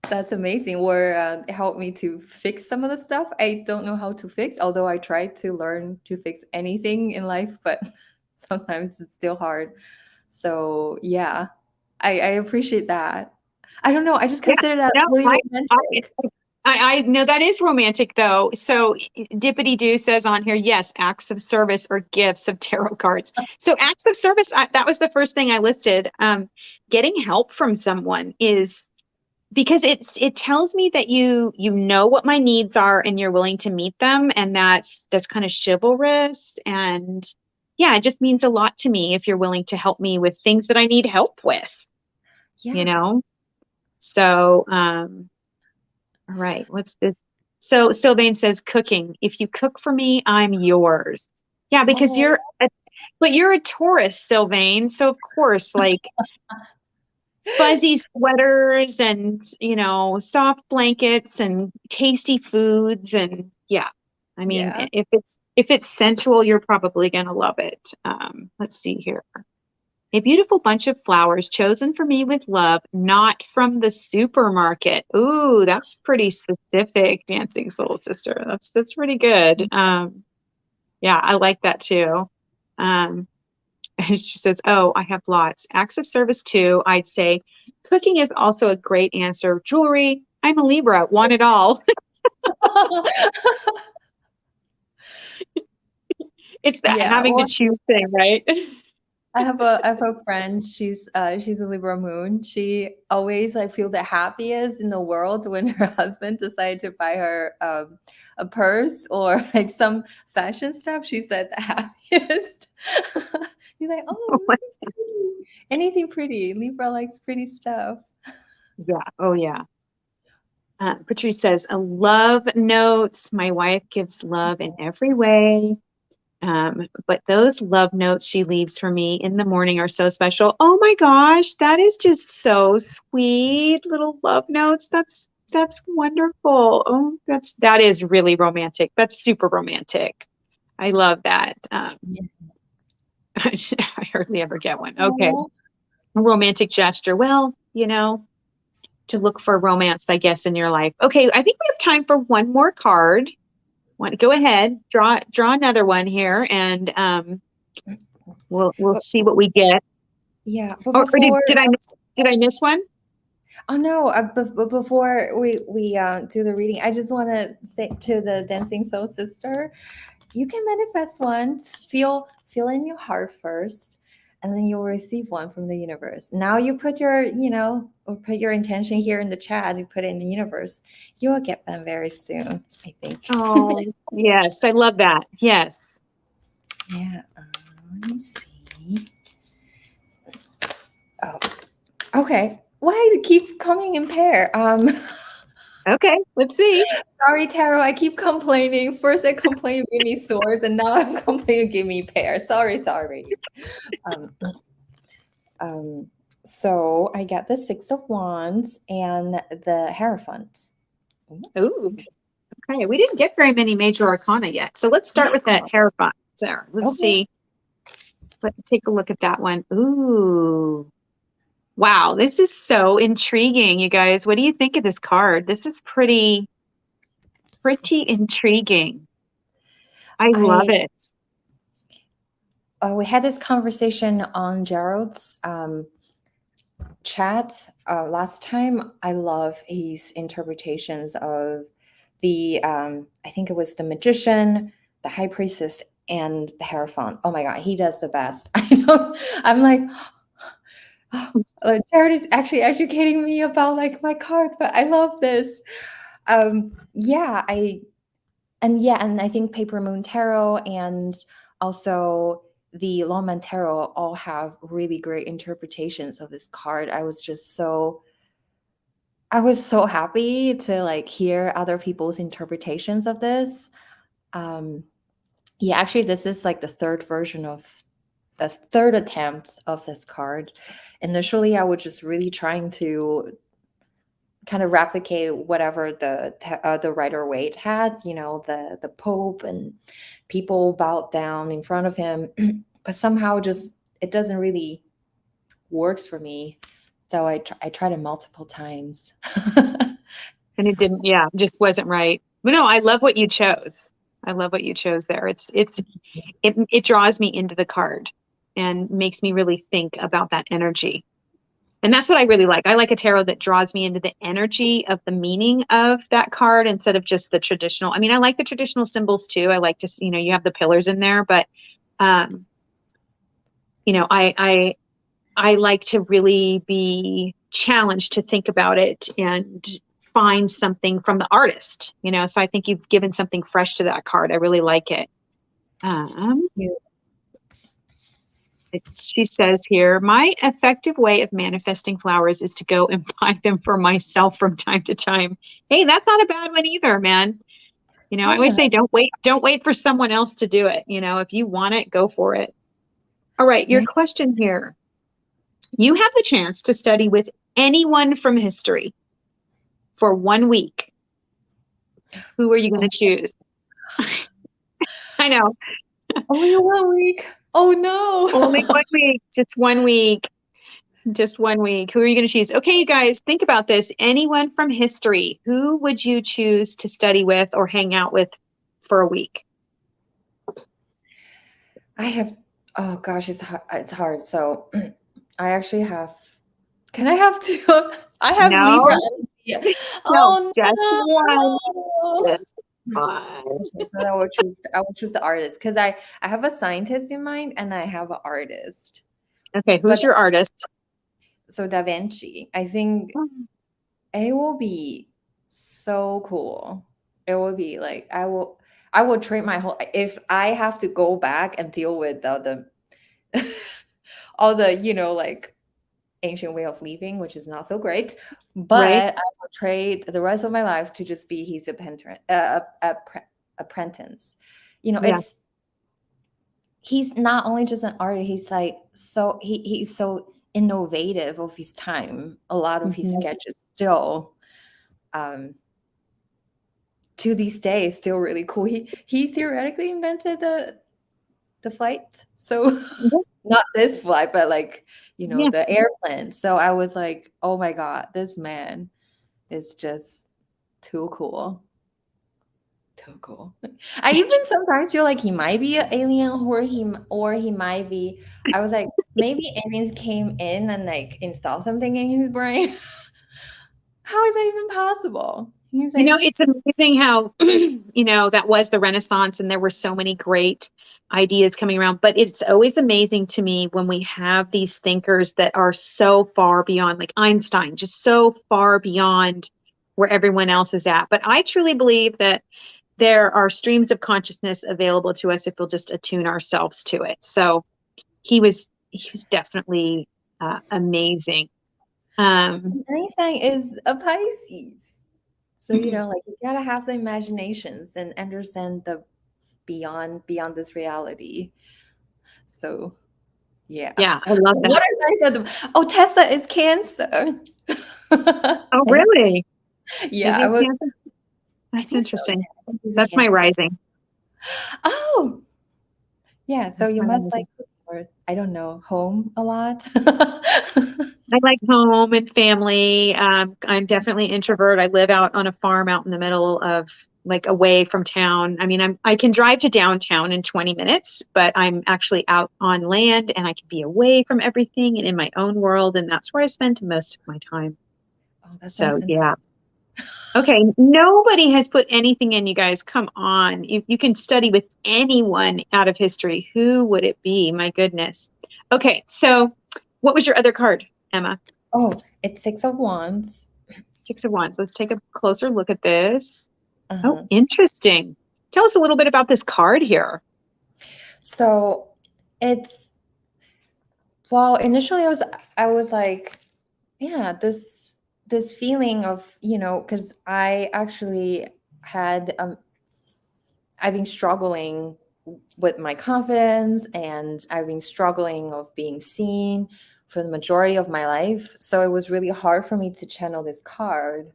that's amazing. Or help me to fix some of the stuff I don't know how to fix, although I try to learn to fix anything in life, but sometimes it's still hard. So yeah, I appreciate that. I don't know. I just consider that really romantic. I know that is romantic, though. So Dippity Doo says on here, yes, acts of service or gifts of tarot cards. So acts of service, that was the first thing I listed. Getting help from someone is because it tells me that you know what my needs are and you're willing to meet them, and that's kind of chivalrous, and yeah, it just means a lot to me if you're willing to help me with things that I need help with, you Yeah. know. So all right, what's this? So Sylvain says cooking. If you cook for me, I'm yours. Yeah, because Oh, but you're a Taurus, Sylvain, so of course, like fuzzy sweaters and, soft blankets and tasty foods, and yeah. I mean, yeah. if it's sensual, you're probably gonna love it. Let's see here. A beautiful bunch of flowers chosen for me with love, not from the supermarket. Ooh, that's pretty specific, Dancing Soul Sister. That's pretty good. Yeah, I like that too. Um, and she says, "Oh, I have lots. Acts of service too, I'd say. Cooking is also a great answer. Jewelry, I'm a Libra, want it all." It's the Yeah. having to Well, choose thing, right? I have a friend. She's a Libra moon. She always like feel the happiest in the world when her husband decided to buy her a purse or like some fashion stuff. She said the happiest. He's like, oh, this is pretty. Anything pretty. Libra likes pretty stuff. Yeah. Oh, yeah. Patrice says, love notes. My wife gives love in every way. But those love notes she leaves for me in the morning are so special. Oh my gosh, that is just so sweet. Little love notes. That's wonderful. Oh, that is really romantic. That's super romantic. I love that. Yeah. I hardly ever get one. Okay. Oh, A romantic gesture. Well, to look for romance, I guess, in your life. Okay, I think we have time for one more card. Go ahead, draw another one here, and we'll but see what we get. yeah, but Or before did I miss one? oh no, but before we do the reading, I just want to say to the Dancing Soul Sister, you can manifest one. Feel in your heart first, and then you'll receive one from the universe. Now you put or put your intention here in the chat. You put it in the universe. You will get them very soon, I think. Oh, yes, I love that. Yes. Yeah. Let me see. Oh, okay. Why do you keep coming in pair? Okay, let's see. Sorry, Taro. I keep complaining. First, I complain give me swords, and now I'm complaining give me pair. Sorry. Um, so I get the Six of Wands and the Hierophant. Ooh, okay. We didn't get very many major arcana yet, so let's start with that Hierophant there. Let's Okay. see. Let's take a look at that one. Ooh. Wow, this is so intriguing, you guys. What do you think of this card? This is pretty intriguing. I love I it. we had this conversation on Gerald's chat last time. I love his interpretations of the I think it was the Magician, the High Priestess, and the Hierophant. Oh my God, he does the best. I know. I'm like, Jared is actually educating me about like my card, but I love this. Yeah, and I think Paper Moon Tarot and also the Lawman Tarot all have really great interpretations of this card. I was so happy to like hear other people's interpretations of this. Yeah, actually, this is like the third version of the third attempt of this card. Initially, I was just really trying to kind of replicate whatever the Rider Waite had, the Pope and people bowed down in front of him, but somehow just it doesn't really works for me. So I tried it multiple times. And it didn't, yeah, just wasn't right. But no, I love what you chose. I love what you chose there. It draws me into the card and makes me really think about that energy. And that's what I really like. I like a tarot that draws me into the energy of the meaning of that card instead of just the traditional. I mean, I like the traditional symbols too. I like to, you have the pillars in there, but I I like to really be challenged to think about it and find something from the artist, so I think you've given something fresh to that card. I really like it. Yeah. She says here, my effective way of manifesting flowers is to go and buy them for myself from time to time. Hey, that's not a bad one either, man. I always Yeah. say don't wait for someone else to do it. If you want it, go for it. All right, your Yeah. question here. You have the chance to study with anyone from history for 1 week. Who are you going to choose? I know. Only 1 week. Oh no. Only 1 week. Just 1 week. Just 1 week. Who are you going to choose? Okay, you guys, think about this. Anyone from history, who would you choose to study with or hang out with for a week? I have, oh gosh, it's hard. So I actually have, can I have two? I have No, Libra. Yeah. no, Oh just one. no. Just one. Okay, so I will choose the artist because I have a scientist in mind and I have an artist. Okay, But who's your artist? so Da Vinci, I think it will be so cool. It will be like I will trade my whole, if I have to go back and deal with all the all the, like ancient way of living, which is not so great, Right? but I will trade the rest of my life to just be his apprentice. Yeah. It's he's not only just an artist, he's like he's so innovative of his time. A lot of his Mhm. sketches still um to this day is still really cool. He theoretically invented the flight. So not this flight, but like, Yeah. the airplane. So I was like, oh my God, this man is just too cool. Too cool. I even sometimes feel like he might be an alien or he might be, I was like, maybe aliens came in and like installed something in his brain. How is that even possible? He's like, It's amazing how, that was the Renaissance and there were so many great ideas coming around. But it's always amazing to me when we have these thinkers that are so far beyond, like Einstein, just so far beyond where everyone else is at. But I truly believe that there are streams of consciousness available to us if we'll just attune ourselves to it. So he was definitely amazing. Einstein is a Pisces. So, like you gotta have the imaginations and understand the beyond this reality. So yeah. Yeah, I love that. What is nice? Oh, Tesla is Cancer. Oh, really? Is Yeah, he I was. Cancer? I That's think so. interesting. Yeah, I think he's a That's my Cancer. rising. Oh, yeah. So That's you my must rising. like, or I don't know, home a lot. I like home and family. I'm definitely introvert. I live out on a farm out in the middle of like away from town. I mean, I can drive to downtown in 20 minutes, but I'm actually out on land and I can be away from everything and in my own world. And that's where I spend most of my time. Oh, that sounds So fantastic. yeah. Okay. Nobody has put anything in, you guys. Come on. You can study with anyone out of history. Who would it be? My goodness. Okay. So what was your other card, Emma? Oh, it's Six of Wands. Six of Wands. Let's take a closer look at this. Oh, Uh-huh. interesting. Tell us a little bit about this card here. So it's, well, initially I was like, yeah, this feeling of, because I actually had I've been struggling with my confidence and I've been struggling of being seen for the majority of my life. So it was really hard for me to channel this card.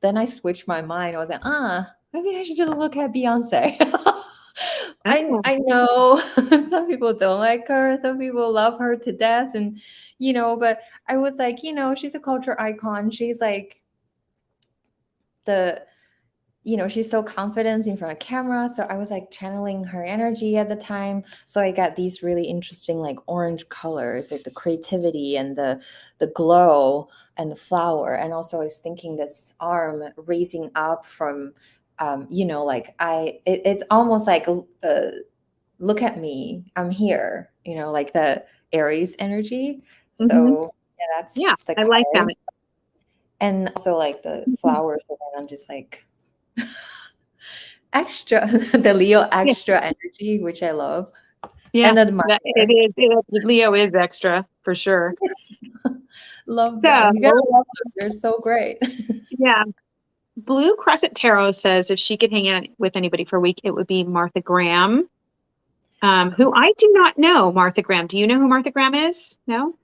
Then I switched my mind. I was like, maybe I should just look at Beyonce. Oh, I know some people don't like her, some people love her to death, and but I was like, she's a culture icon. She's like the she's so confident in front of camera. So I was like channeling her energy at the time. So I got these really interesting like orange colors, like the creativity and the glow and the flower. And also I was thinking this arm raising up from, like it's almost like, look at me, I'm here, like the Aries energy. Hmm. So yeah, that's Yeah, the I like that. card. And also like the flowers, the one I'm just like extra, the Leo Yeah, extra energy, which I love yeah, and that it admire. is. Leo is extra for sure. Love them. You gotta So, love them. They're so great. yeah, Blue Crescent Tarot says if she could hang out with anybody for a week, it would be Martha Graham, who I do not know. Martha Graham. Do you know who Martha Graham is? No?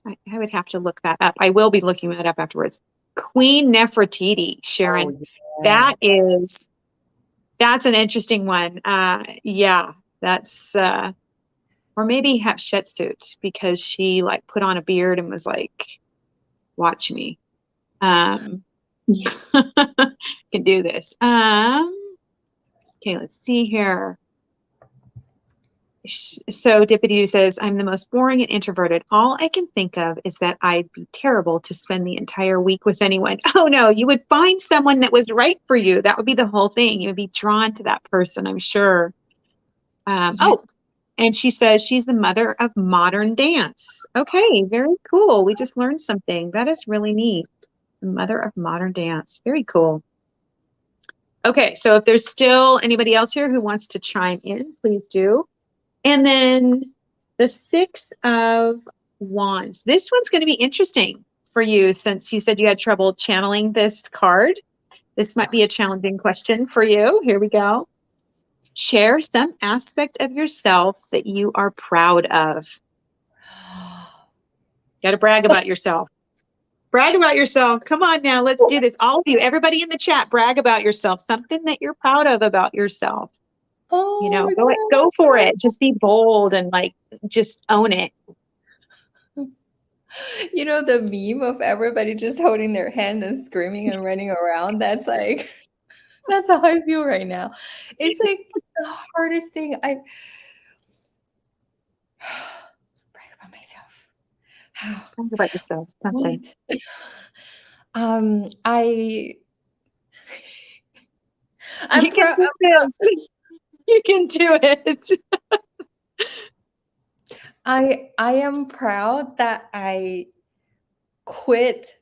I would have to look that up. I will be looking that up afterwards. Queen Nefertiti, Oh Sharon. yeah. That's an interesting one. Yeah, that's or maybe Hatshepsut because she like put on a beard and was like, "Watch me." Um, can do this. Okay, let's see here. So Dippity says, I'm the most boring and introverted. All I can think of is that I'd be terrible to spend the entire week with anyone. Oh no, you would find someone that was right for you. That would be the whole thing. You would be drawn to that person, I'm sure. Yeah. Oh, and she says she's the mother of modern dance. Okay, very cool. We just learned something. That is really neat. The mother of modern dance. Very cool. Okay, so if there's still anybody else here who wants to chime in, please do. And then the Six of Wands. This one's going to be interesting for you since you said you had trouble channeling this card. This might be a challenging question for you. Here we go. Share some aspect of yourself that you are proud of. Got to brag about yourself. Brag about yourself. Come on now, let's do this. All of you, everybody in the chat, brag about yourself. Something that you're proud of about yourself. You know, go for it. Just be bold and like just own it. You know the meme of everybody just holding their hand and screaming and running around? That's like that's how I feel right now. It's like the hardest thing. I brag about myself. How? Brag about yourself. Something. What? I I'm You can proud. do this. You can do it. I am proud that I quit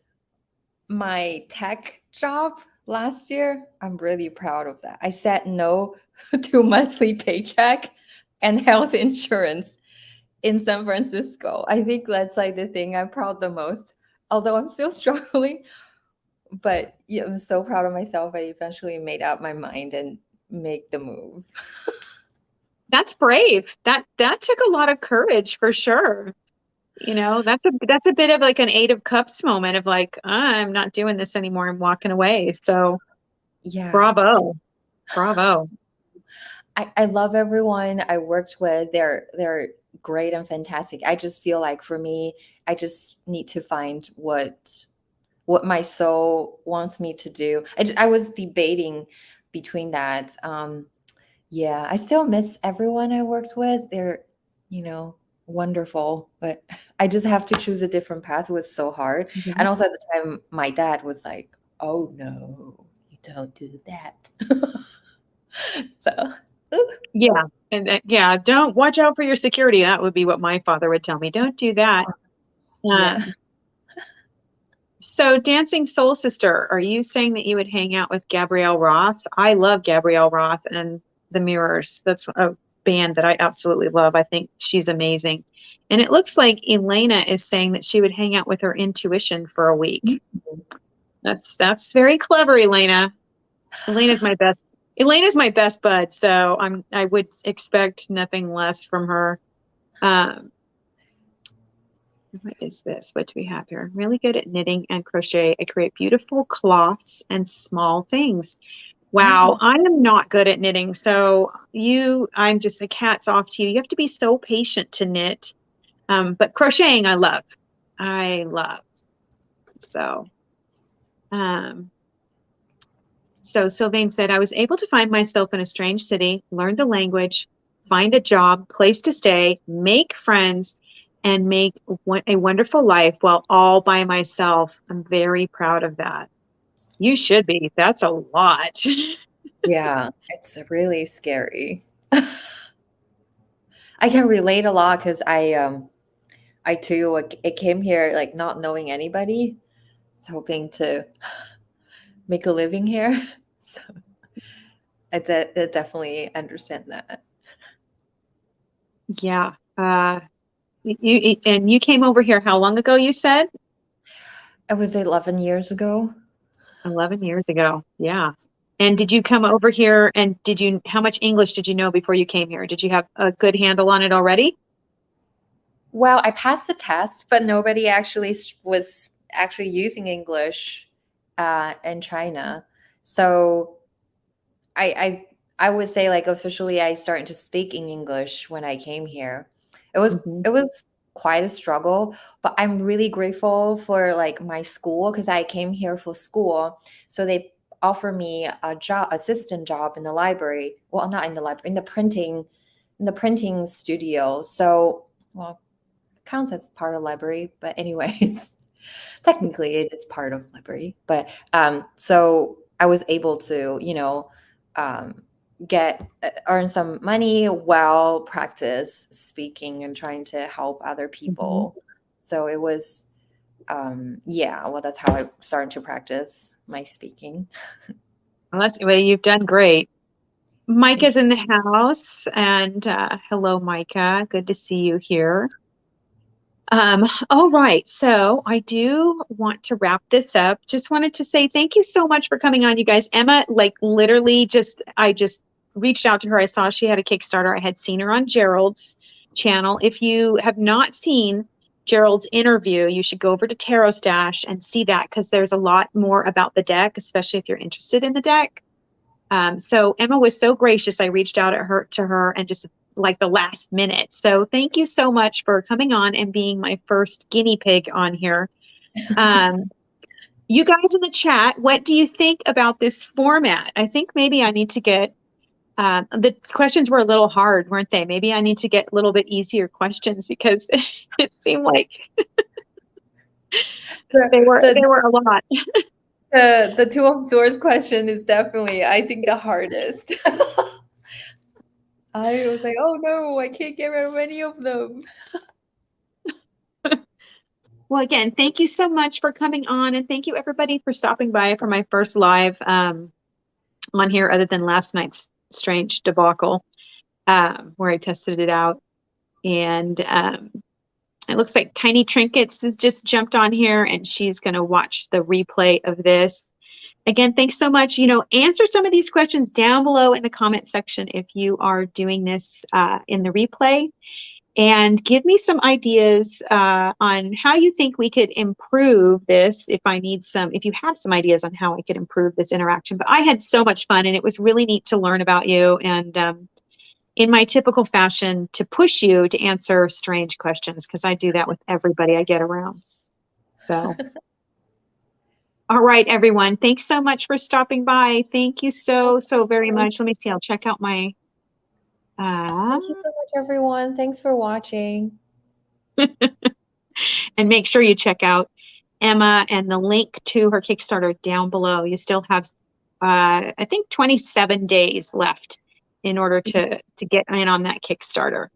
my tech job last year. I'm really proud of that. I said no to monthly paycheck and health insurance in San Francisco. I think that's like the thing I'm proud the most. Although I'm still struggling, but yeah, I'm so proud of myself. I eventually made up my mind and make the move. That's brave. That took a lot of courage for sure. You know, that's a bit of like an Eight of Cups moment of like, I'm not doing this anymore. I'm walking away. So Yeah. bravo. Bravo. I love everyone I worked with. They're great and fantastic. I just feel like for me, I just need to find what my soul wants me to do. I was debating between that. Yeah, I still miss everyone I worked with. They're, wonderful, but I just have to choose a different path. It was so hard. Mhm. And also at the time, my dad was like, "Oh no, you don't do that." So, Yeah. And yeah, don't watch out for your security. That would be what my father would tell me. Don't do that. yeah. Um, so Dancing Soul Sister, are you saying that you would hang out with Gabrielle Roth? I love Gabrielle Roth and the Mirrors. That's a band that I absolutely love. I think she's amazing. And it looks like Elena is saying that she would hang out with her intuition for a week. That's very clever, Elena. Elena's my best. Elena's my best bud, so I would expect nothing less from her. Um, what is this? What do we have here? I'm really good at knitting and crochet. I create beautiful cloths and small things. Wow, Oh, I am not good at knitting. So I'm just a cat's off to you. You have to be so patient to knit. But crocheting, I love. I love. So, um, so Sylvain said, I was able to find myself in a strange city, learn the language, find a job, place to stay, make friends, and make a wonderful life while all by myself. I'm very proud of that. You should be. That's a lot. yeah, it's really scary. I can relate a lot because I too, it came here like not knowing anybody, hoping to make a living here. So I definitely understand that. Yeah. And you came over here how long ago, you said? It was 11 years ago. 11 years ago. Yeah. And did you come over here and how much English did you know before you came here? Did you have a good handle on it already? Well, I passed the test, but nobody actually was actually using English in China. So I I would say like officially I started to speak in English when I came here. Hmm. It was quite a struggle, but I'm really grateful for like my school because I came here for school. So they offer me a job, assistant job in the library. Well, not in the library, in the printing studio. So, well, it counts as part of library, but anyways, technically it is part of library. But so I was able to, um, get earn some money while practice speaking and trying to help other Hmm. people. So it was, yeah, well, that's how I started to practice my speaking. Well, you've done great. Thank Micah's you. in the house, and hello, Micah. Good to see you here. All right, so I do want to wrap this up. Just wanted to say thank you so much for coming on, you guys. Emma, like literally, I just reached out to her. I saw she had a Kickstarter. I had seen her on Gerald's channel. If you have not seen Gerald's interview, you should go over to Tarot Stash and see that because there's a lot more about the deck, especially if you're interested in the deck. So Emma was so gracious. I reached out to her and just like the last minute. So thank you so much for coming on and being my first guinea pig on here. Um, you guys in the chat, what do you think about this format? I think maybe I need to get the questions were a little hard, weren't they? Maybe I need to get a little bit easier questions because it seemed like The, they were a lot. the Two of Swords question is definitely, I think, the hardest. I was like, oh no, I can't get rid of any of them. Well, again, thank you so much for coming on, and thank you everybody for stopping by for my first live on here, other than last night's strange debacle where I tested it out. And it looks like Tiny Trinkets has just jumped on here, and she's going to watch the replay of this. Again, thanks so much. Answer some of these questions down below in the comment section if you are doing this in the replay. And give me some ideas on how you think we could improve this if you have some ideas on how I could improve this interaction. But I had so much fun and it was really neat to learn about you and in my typical fashion to push you to answer strange questions because I do that with everybody I get around. So, all right, everyone. Thanks so much for stopping by. Thank you so, so very much. Let me see. I'll check out my Thank you so much, everyone. Thanks for watching. and make sure you check out Emma and the link to her Kickstarter down below. You still have, I think, 27 days left in order to get in on that Kickstarter.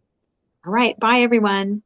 All right. Bye, everyone.